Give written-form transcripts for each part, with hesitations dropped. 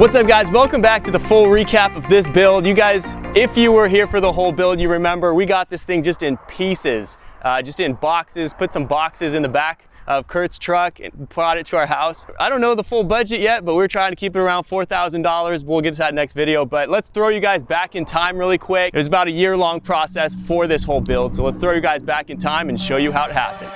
What's up guys, welcome back to the full recap of this build. You guys, if you were here for the whole build, you remember we got this thing just in pieces, just in boxes, put some boxes in the back of Kurt's truck and brought it to our house. I don't know the full budget yet, but we're trying to keep it around $4,000. We'll get to that next video, but let's throw you guys back in time really quick. It was about a year-long process for this whole build, so let's throw you guys back in time and show you how it happened.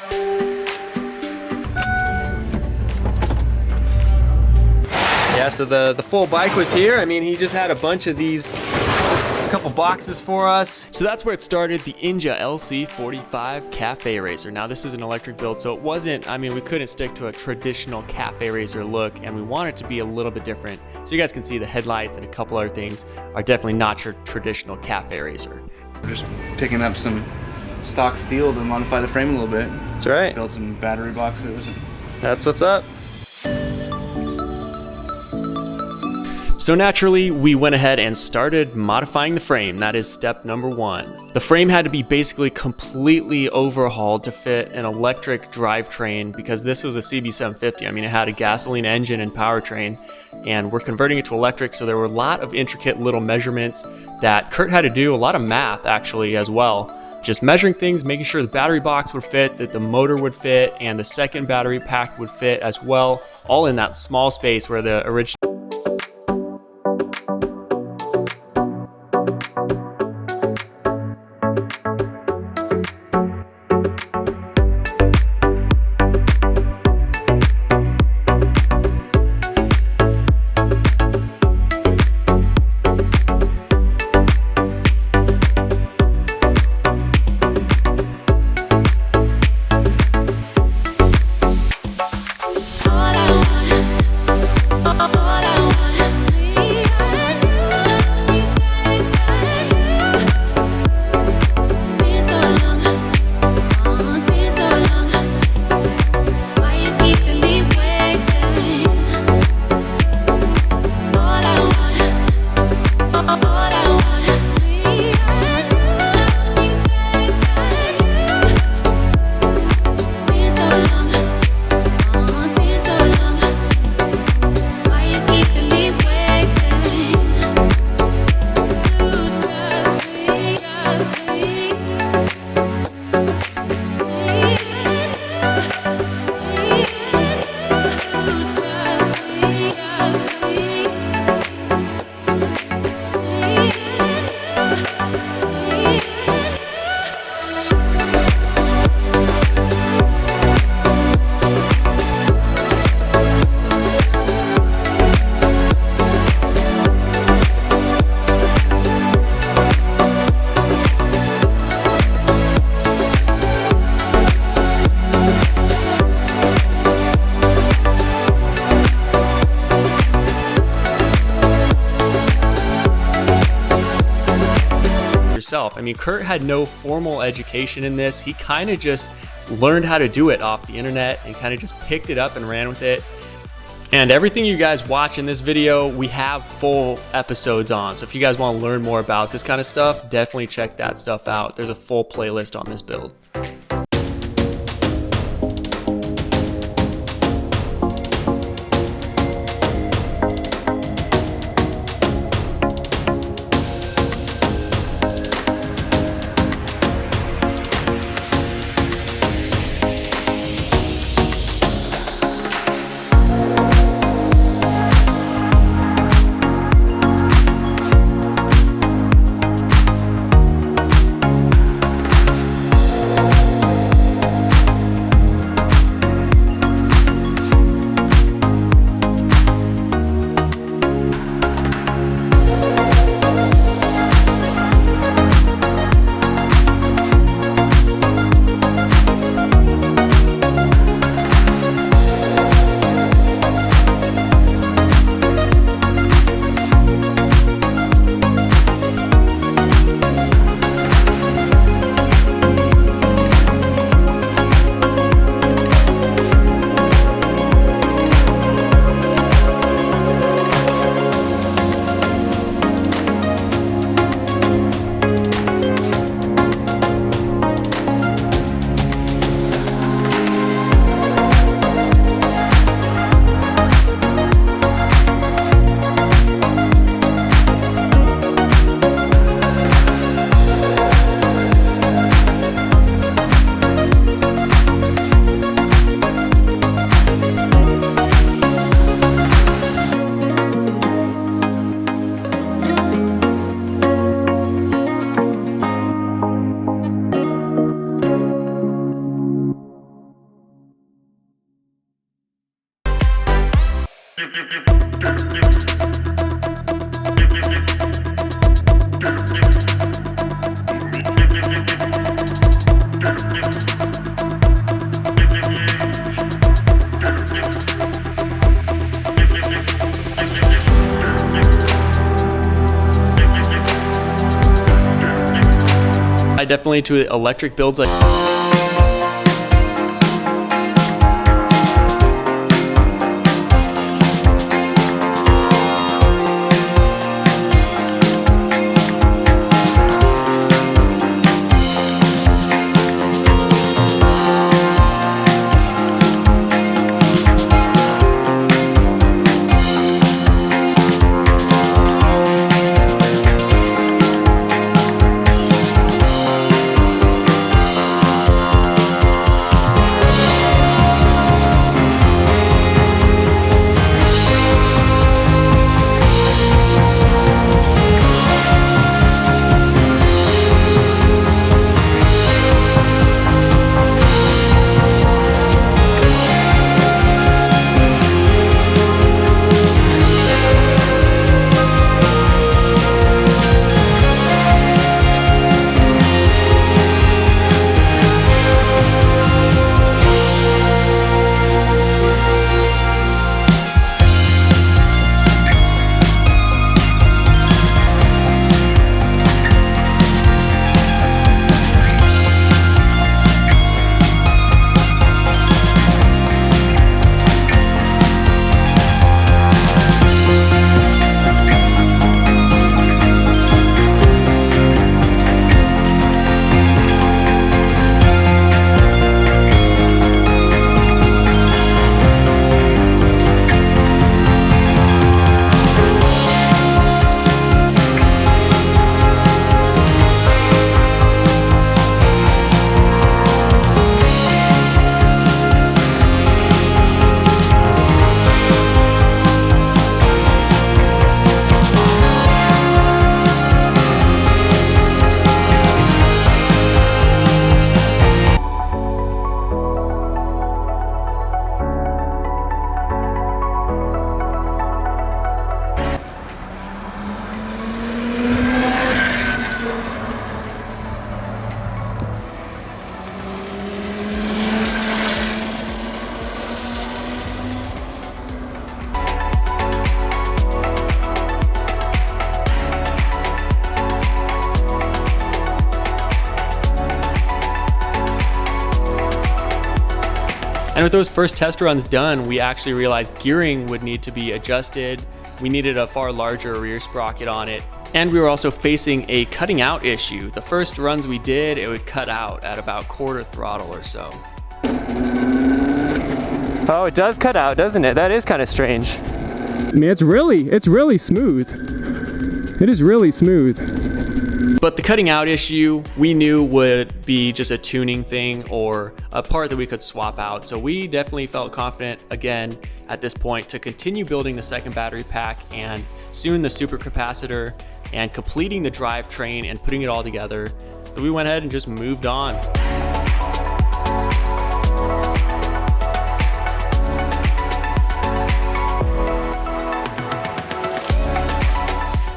Yeah, so the full bike was here. I mean, he just had a bunch of these, a couple boxes for us. So that's where it started, the Inja LC45 Cafe Racer. Now this is an electric build, so it wasn't, I mean, we couldn't stick to a traditional Cafe Racer look, and we want it to be a little bit different. So you guys can see the headlights and a couple other things are definitely not your traditional Cafe Racer. We're just picking up some stock steel to modify the frame a little bit. That's right. Build some battery boxes. That's what's up. So naturally, we went ahead and started modifying the frame. That is step number one. The frame had to be basically completely overhauled to fit an electric drivetrain because this was a CB750. I mean, it had a gasoline engine and powertrain, and we're converting it to electric, so there were a lot of intricate little measurements that Kurt had to do, a lot of math actually as well. Just measuring things, making sure the battery box would fit, that the motor would fit, and the second battery pack would fit as well, all in that small space where the original I mean, Kurt had no formal education in this. He kind of just learned how to do it off the internet and kind of just picked it up and ran with it. And everything you guys watch in this video, we have full episodes on. So if you guys want to learn more about this kind of stuff, definitely check that stuff out. There's a full playlist on this build. I definitely to electric builds like And with those first test runs done, we actually realized gearing would need to be adjusted. We needed a far larger rear sprocket on it. And we were also facing a cutting out issue. The first runs we did, it would cut out at about quarter throttle or so. Oh, it does cut out, doesn't it? That is kind of strange. I mean, it's really smooth. It is really smooth. But the cutting out issue we knew would be just a tuning thing or a part that we could swap out. So we definitely felt confident again at this point to continue building the second battery pack and soon the supercapacitor and completing the drivetrain and putting it all together. So we went ahead and just moved on.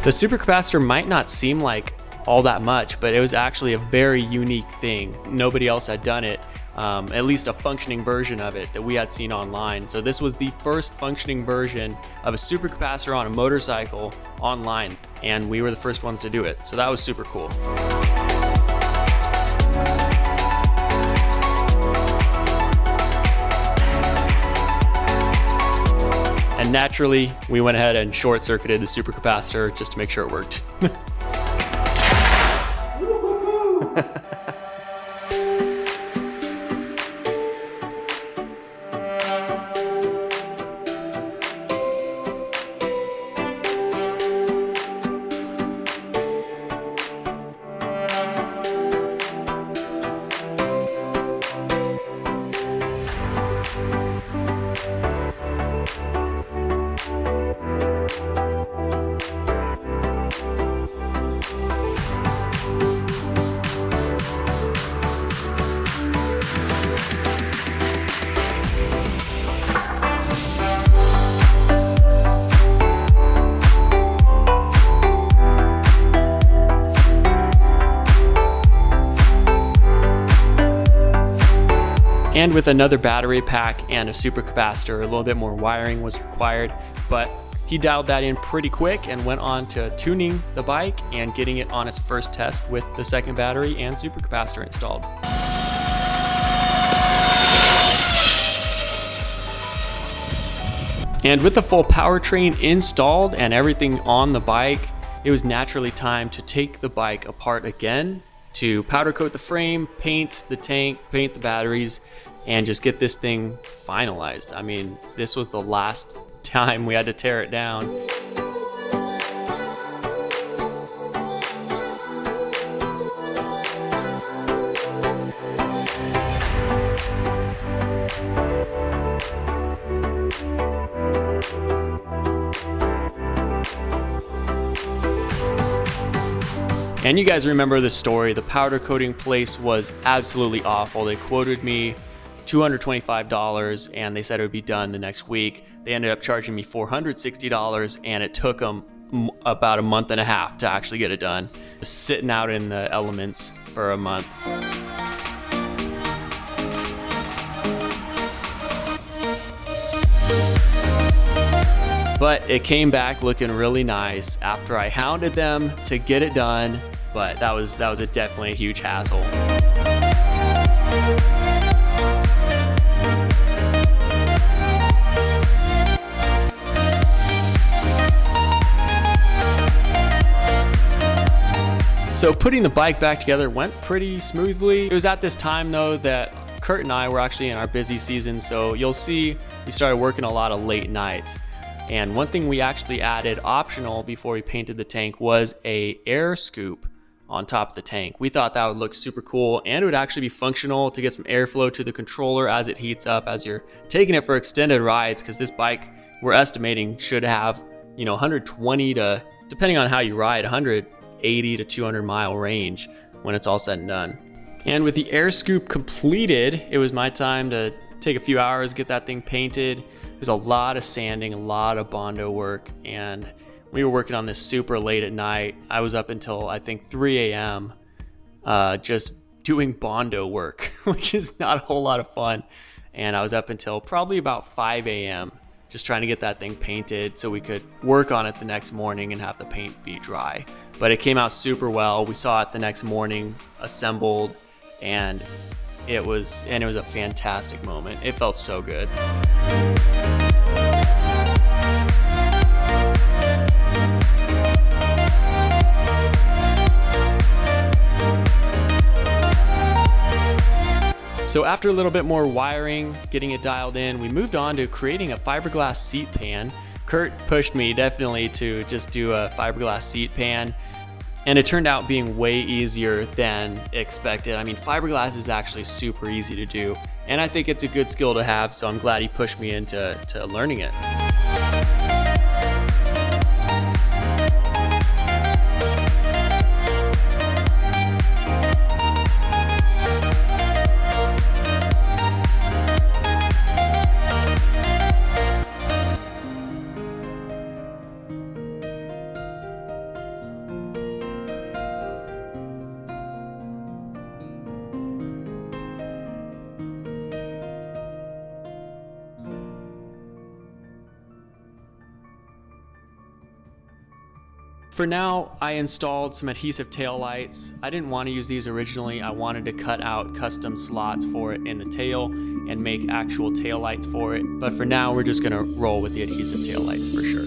The supercapacitor might not seem like all that much, but it was actually a very unique thing. Nobody else had done it, at least a functioning version of it that we had seen online. So this was the first functioning version of a supercapacitor on a motorcycle online, and we were the first ones to do it. So that was super cool. And naturally, we went ahead and short-circuited the supercapacitor just to make sure it worked. And with another battery pack and a supercapacitor, a little bit more wiring was required, but he dialed that in pretty quick and went on to tuning the bike and getting it on its first test with the second battery and supercapacitor installed. And with the full powertrain installed and everything on the bike, it was naturally time to take the bike apart again to powder coat the frame, paint the tank, paint the batteries, and just get this thing finalized. I mean, this was the last time we had to tear it down. And you guys remember the story. The powder coating place was absolutely awful. They quoted me $225 and they said it would be done the next week. They ended up charging me $460 and it took them about a month and a half to actually get it done. Just sitting out in the elements for a month. But it came back looking really nice after I hounded them to get it done, but that was definitely a huge hassle. So putting the bike back together went pretty smoothly. It was at this time though that Kurt and I were actually in our busy season, so you'll see we started working a lot of late nights. And one thing we actually added optional before we painted the tank was a air scoop on top of the tank. We thought that would look super cool and it would actually be functional to get some airflow to the controller as it heats up as you're taking it for extended rides, because this bike we're estimating should have, 120 to, depending on how you ride, 180 to 200 mile range when it's all said and done. And with the air scoop completed, it was my time to take a few hours, get that thing painted. There's a lot of sanding, a lot of Bondo work, and we were working on this super late at night. I was up until I think 3 a.m. Just doing Bondo work, which is not a whole lot of fun. And I was up until probably about 5 a.m. just trying to get that thing painted so we could work on it the next morning and have the paint be dry. But it came out super well. We saw it the next morning assembled, and it was a fantastic moment. It felt so good. So after a little bit more wiring, getting it dialed in, we moved on to creating a fiberglass seat pan. Kurt pushed me definitely to just do a fiberglass seat pan, and it turned out being way easier than expected. I mean, fiberglass is actually super easy to do, and I think it's a good skill to have, so I'm glad he pushed me into learning it. For now, I installed some adhesive tail lights. I didn't want to use these originally. I wanted to cut out custom slots for it in the tail and make actual tail lights for it. But for now, we're just gonna roll with the adhesive tail lights for sure.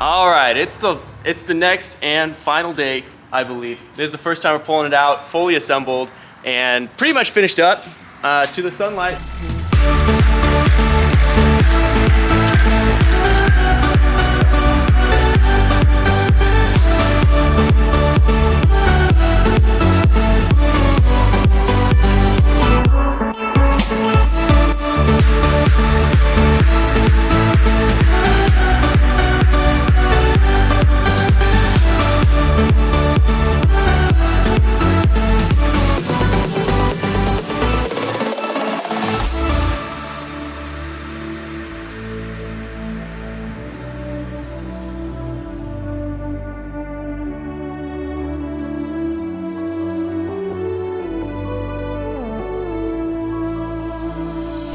All right, it's the next and final day, I believe. This is the first time we're pulling it out, fully assembled, and pretty much finished up to the sunlight.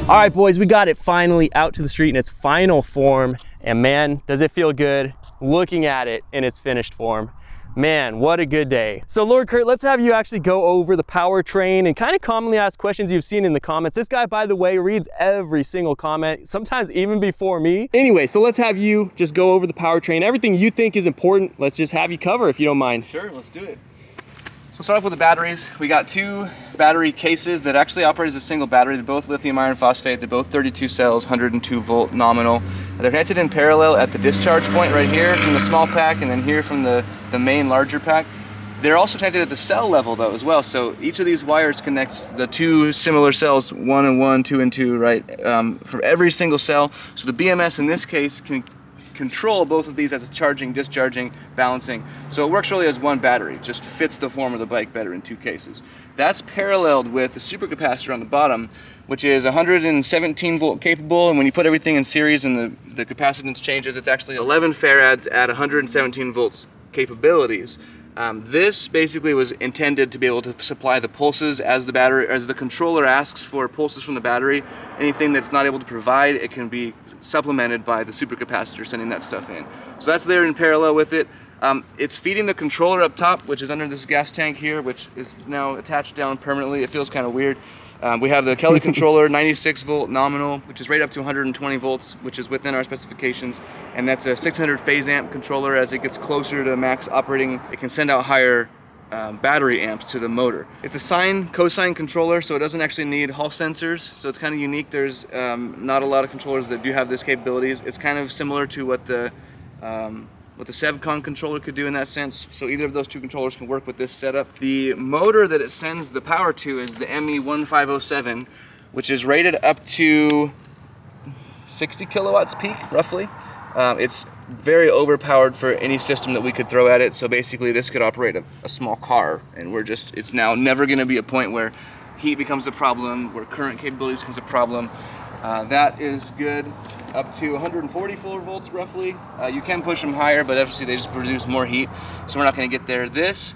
All right, boys, we got it finally out to the street in its final form. And man, does it feel good looking at it in its finished form. Man, what a good day. So Lord Kurt, let's have you actually go over the powertrain and kind of commonly asked questions you've seen in the comments. This guy, by the way, reads every single comment, sometimes even before me. Anyway, so let's have you just go over the powertrain. Everything you think is important, let's just have you cover if you don't mind. Sure, let's do it. So start off with the batteries. We got two battery cases that actually operate as a single battery. They're both lithium iron phosphate. They're both 32 cells, 102 volt nominal. They're connected in parallel at the discharge point right here from the small pack, and then here from the main larger pack. They're also connected at the cell level though as well. So each of these wires connects the two similar cells, 1 and 1, 2 and 2, right? For every single cell. So the BMS in this case can control both of these as a charging, discharging, balancing. So it works really as one battery, just fits the form of the bike better in two cases. That's paralleled with the supercapacitor on the bottom, which is 117 volt capable, and when you put everything in series and the capacitance changes, it's actually 11 farads at 117 volts capabilities. This basically was intended to be able to supply the pulses as the controller asks for pulses from the battery. Anything that's not able to provide, it can be supplemented by the supercapacitor sending that stuff in. So that's there in parallel with it. It's feeding the controller up top, which is under this gas tank here, which is now attached down permanently. It feels kind of weird. We have the Kelly controller, 96 volt nominal, which is right up to 120 volts, which is within our specifications. And that's a 600 phase amp controller. As it gets closer to max operating, it can send out higher battery amps to the motor. It's a sine cosine controller, so it doesn't actually need Hall sensors. So it's kind of unique. There's not a lot of controllers that do have this capabilities. It's kind of similar to what the Sevcon controller could do in that sense. So either of those two controllers can work with this setup. The motor that it sends the power to is the ME1507, which is rated up to 60 kilowatts peak, roughly. It's very overpowered for any system that we could throw at it. So basically this could operate a small car, and it's now never gonna be a point where heat becomes a problem, where current capabilities becomes a problem. That is good up to 144 volts roughly. You can push them higher, but obviously they just produce more heat, so we're not going to get there. This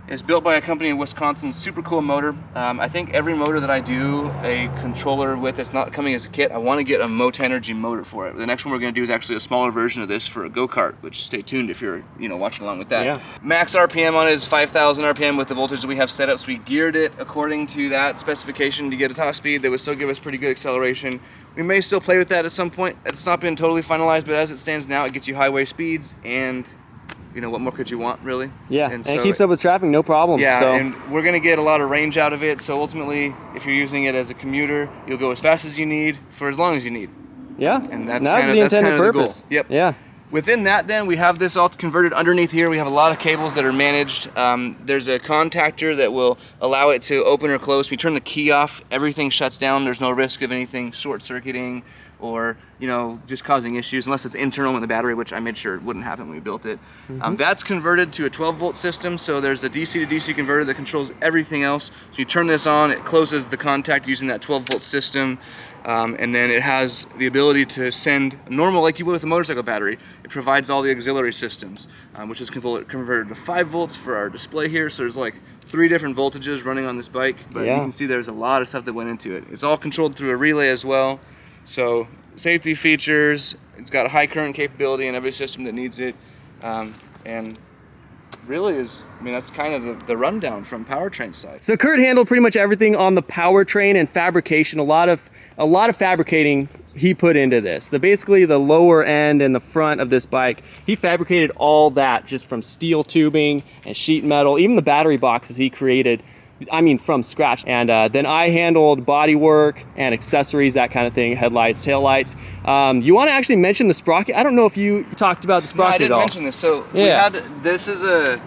is built by a company in Wisconsin, super cool motor. I think every motor that I do a controller with that's not coming as a kit, I want to get a Motenergy motor for it. The next one we're going to do is actually a smaller version of this for a go-kart, which stay tuned if you're watching along with that. Yeah. Max RPM on it is 5,000 RPM with the voltage that we have set up, so we geared it according to that specification to get a top speed that would still give us pretty good acceleration. We may still play with that at some point. It's not been totally finalized, but as it stands now, it gets you highway speeds, and what more could you want, really? Yeah, and it keeps up with traffic, no problem. Yeah, so. And we're gonna get a lot of range out of it, so ultimately, if you're using it as a commuter, you'll go as fast as you need for as long as you need. Yeah, and that's the intended purpose. The goal. Yep. Yeah. Within that, then, we have this all converted underneath here. We have a lot of cables that are managed. There's a contactor that will allow it to open or close. We turn the key off, everything shuts down. There's no risk of anything short-circuiting or just causing issues, unless it's internal in the battery, which I made sure it wouldn't happen when we built it. That's converted to a 12-volt system, so there's a DC to DC converter that controls everything else. So you turn this on, it closes the contact using that 12-volt system. And then it has the ability to send normal, like you would with a motorcycle battery. It provides all the auxiliary systems, which is converted to 5 volts for our display here. So there's like 3 different voltages running on this bike, but you can see there's a lot of stuff that went into it. It's all controlled through a relay as well. So safety features, it's got a high current capability in every system that needs it, and really that's kind of the rundown from Powertrain side. So Kurt handled pretty much everything on the powertrain and fabrication. A lot of fabricating he put into this. Basically the lower end and the front of this bike, he fabricated all that just from steel tubing and sheet metal. Even the battery boxes he created, I mean, from scratch. And then I handled body work and accessories, that kind of thing, headlights, taillights. You want to actually mention the sprocket? I don't know if you talked about the sprocket at all. I didn't mention this. So we had, this is a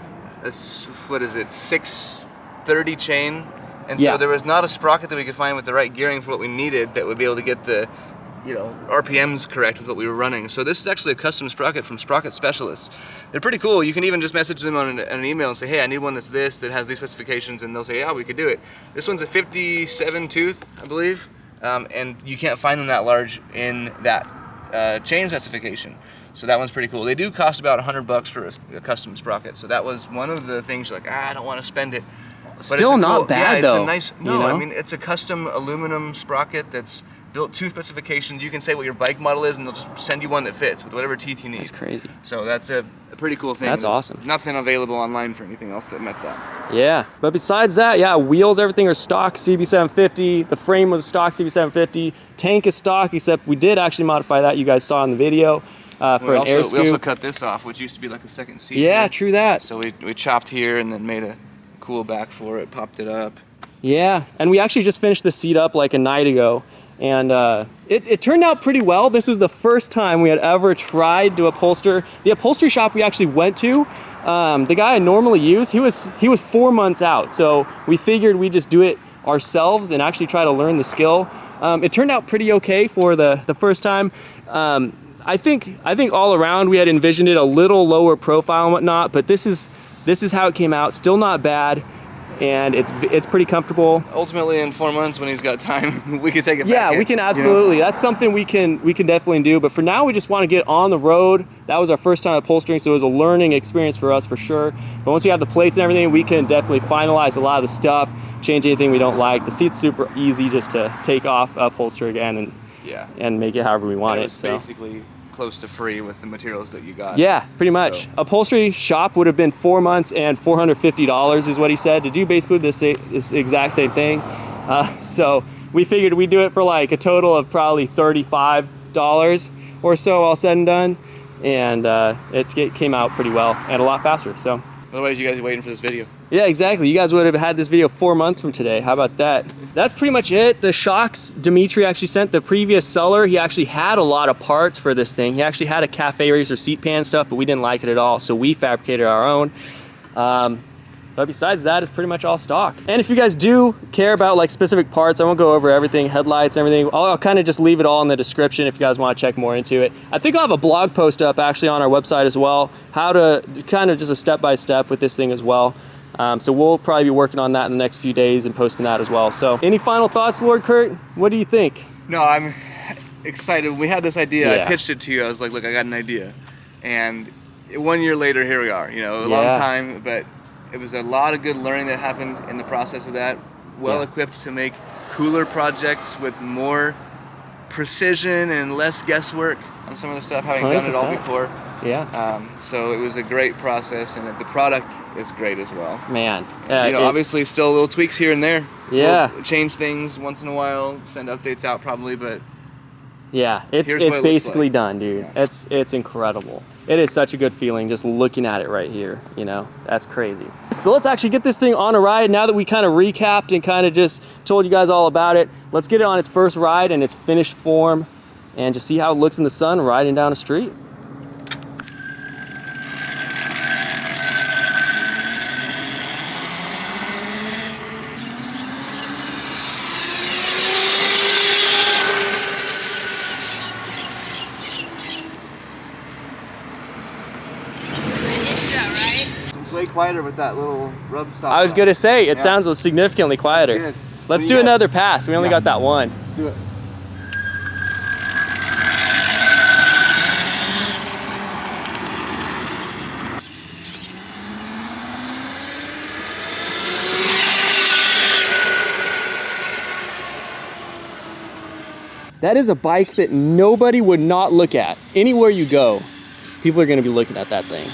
what is it, 630 chain. And so there was not a sprocket that we could find with the right gearing for what we needed that would be able to get the, you know, RPMs correct with what we were running. So this is actually a custom sprocket from sprocket specialists. They're pretty cool. You can even just message them on an email and say, hey, I need one that's this, that has these specifications, and they'll say, yeah, we could do it. This one's a 57 tooth, I believe, and you can't find them that large in that chain specification. So that one's pretty cool. They do cost about $100 for a custom sprocket. So that was one of the things you're like, I don't want to spend it. But still not bad though. It's a nice, I mean, it's a custom aluminum sprocket that's built to specifications. You can say what your bike model is and they'll just send you one that fits with whatever teeth you need. That's crazy. So that's a pretty cool thing. That's awesome. Nothing available online for anything else that met that. Yeah, but besides that, yeah, wheels, everything are stock CB750. The frame was stock CB750. Tank is stock, except we did actually modify that. You guys saw in the video for an air scoop. We also cut this off, which used to be like a second seat. Yeah, here. true that. So we chopped here and then made a cool back for it, popped it up. Yeah, and we actually just finished the seat up like a night ago, and it turned out pretty well. This was the first time we had ever tried to upholster. The upholstery shop we actually went to, the guy I normally use, he was 4 months out, so we figured we'd just do it ourselves and actually try to learn the skill. It turned out pretty okay for the first time. I think all around we had envisioned it a little lower profile and whatnot, but this is how it came out. Still not bad, and it's pretty comfortable. Ultimately, in 4 months, when he's got time, we can take it back. Yeah, we can absolutely. You know? That's something we can definitely do. But for now, we just want to get on the road. That was our first time upholstering, so it was a learning experience for us for sure. But once we have the plates and everything, we can definitely finalize a lot of the stuff, change anything we don't like. The seat's super easy just to take off, upholster again, and make it however we want it. So basically close to free with the materials that you got. Yeah, pretty much. So. Upholstery shop would have been 4 months and $450 is what he said to do basically this exact same thing. So we figured we'd do it for like a total of probably $35 or so all said and done. And it came out pretty well and a lot faster. So otherwise, you guys are waiting for this video. Yeah, exactly. You guys would have had this video 4 months from today. How about that? That's pretty much it. The shocks Dimitri actually sent the previous seller. He actually had a lot of parts for this thing. He actually had a Cafe Racer seat pan stuff, but we didn't like it at all, so we fabricated our own. But besides that, it's pretty much all stock. And if you guys do care about like specific parts, I won't go over everything, headlights, everything. I'll kind of just leave it all in the description if you guys want to check more into it. I think I'll have a blog post up actually on our website as well, how to kind of just a step-by-step with this thing as well. So we'll probably be working on that in the next few days and posting that as well. So any final thoughts, Lord Kurt? What do you think? No, I'm excited. We had this idea. I pitched it to you. I was like, look, I got an idea. And 1 year later, here we are. You know, a long time, but it was a lot of good learning that happened in the process of that. Well equipped to make cooler projects with more precision and less guesswork on some of the stuff, having 100%. Done it all before. Yeah. So it was a great process, and the product is great as well. Man. You know, obviously still little tweaks here and there. Yeah. We'll change things once in a while, send updates out probably, but yeah, it's basically done, dude. It's incredible. It is such a good feeling just looking at it right here, you know? That's crazy. So let's actually get this thing on a ride. Now that we kind of recapped and kind of just told you guys all about it, let's get it on its first ride in its finished form and just see how it looks in the sun riding down the street. Way quieter with that little rub stop. I was gonna say, it sounds significantly quieter. Good. Let's do another pass. We only got that one. Let's do it. That is a bike that nobody would not look at. Anywhere you go, people are gonna be looking at that thing.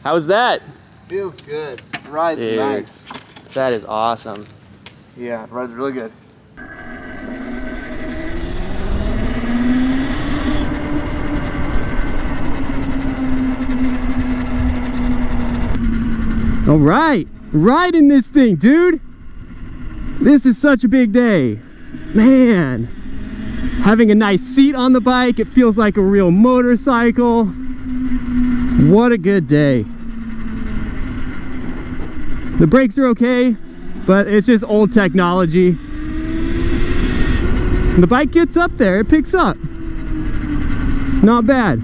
How's that? Feels good. Rides Dude, nice. that is awesome. Yeah, rides really good. All right, riding this thing, dude. This is such a big day. Man, having a nice seat on the bike, it feels like a real motorcycle. What a good day. The brakes are okay, but it's just old technology. The bike gets up there, it picks up. Not bad.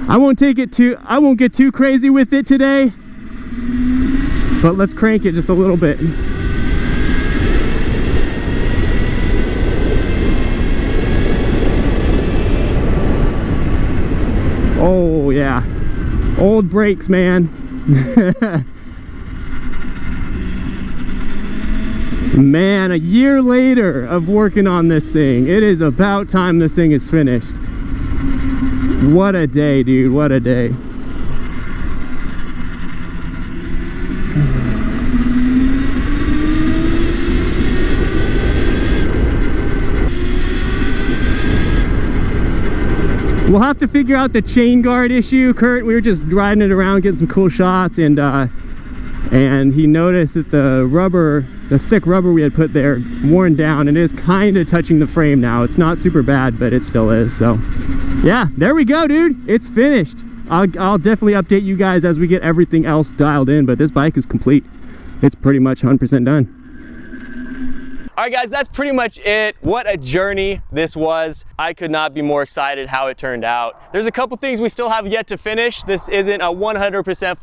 I won't get too crazy with it today, but let's crank it just a little bit. Oh yeah, old brakes, man. Man, a year later of working on this thing, it is about time this thing is finished. What a day, dude, what a day. We'll have to figure out the chain guard issue. Kurt, we were just riding it around, getting some cool shots, and he noticed that the thick rubber we had put there worn down, and it is kind of touching the frame now. It's not super bad, but it still is. So yeah, there we go, dude. It's finished. I'll definitely update you guys as we get everything else dialed in, but this bike is complete. It's pretty much 100% done. All right, guys, that's pretty much it. What a journey this was. I could not be more excited how it turned out. There's a couple things we still have yet to finish. This isn't a 100%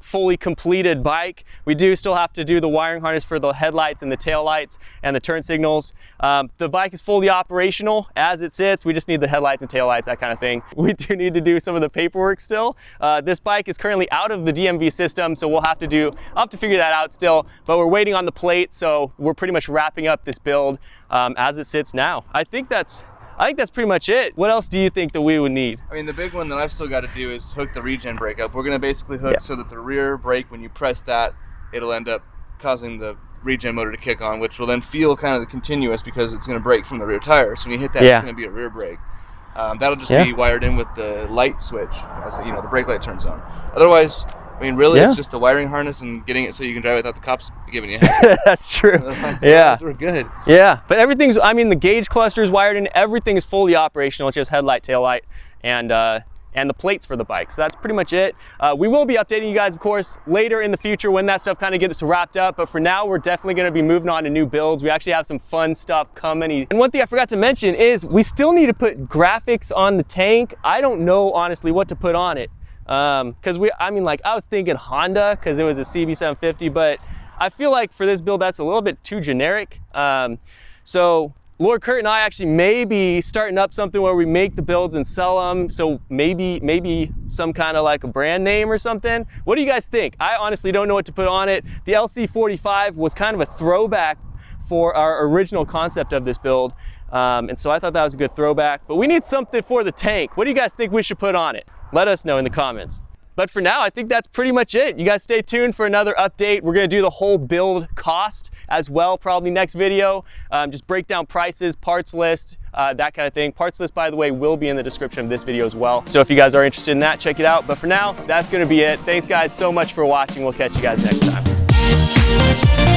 fully completed bike. We do still have to do the wiring harness for the headlights and the tail lights and the turn signals. The bike is fully operational as it sits. We just need the headlights and tail lights, that kind of thing. We do need to do some of the paperwork still. This bike is currently out of the DMV system, so I'll have to figure that out still, but we're waiting on the plate, so we're pretty much wrapping up this build as it sits now. I think that's pretty much it. What else do you think that we would need? I mean, the big one that I've still got to do is hook the regen brake up. We're going to basically hook so that the rear brake, when you press that, it'll end up causing the regen motor to kick on, which will then feel kind of continuous because it's going to brake from the rear tire. So when you hit that, it's going to be a rear brake. That'll just be wired in with the light switch as the brake light turns on. Otherwise, I mean, really, it's just the wiring harness and getting it so you can drive without the cops giving you a hand. That's true. Yeah. We're good. Yeah, but everything's, I mean, the gauge cluster is wired in, everything is fully operational. It's just headlight, tail light, and the plates for the bike. So that's pretty much it. We will be updating you guys, of course, later in the future when that stuff kind of gets wrapped up. But for now, we're definitely going to be moving on to new builds. We actually have some fun stuff coming. And one thing I forgot to mention is we still need to put graphics on the tank. I don't know, honestly, what to put on it. Because I was thinking Honda because it was a CB750, but I feel like for this build that's a little bit too generic. So Lord Kurt and I actually may be starting up something where we make the builds and sell them. So maybe some kind of like a brand name or something. What do you guys think? I honestly don't know what to put on it. The LC45 was kind of a throwback for our original concept of this build. And so I thought that was a good throwback, but we need something for the tank. What do you guys think we should put on it? Let us know in the comments. But for now, I think that's pretty much it. You guys stay tuned for another update. We're gonna do the whole build cost as well, probably next video. Just break down prices, parts list, that kind of thing. Parts list, by the way, will be in the description of this video as well. So if you guys are interested in that, check it out. But for now, that's gonna be it. Thanks guys so much for watching. We'll catch you guys next time.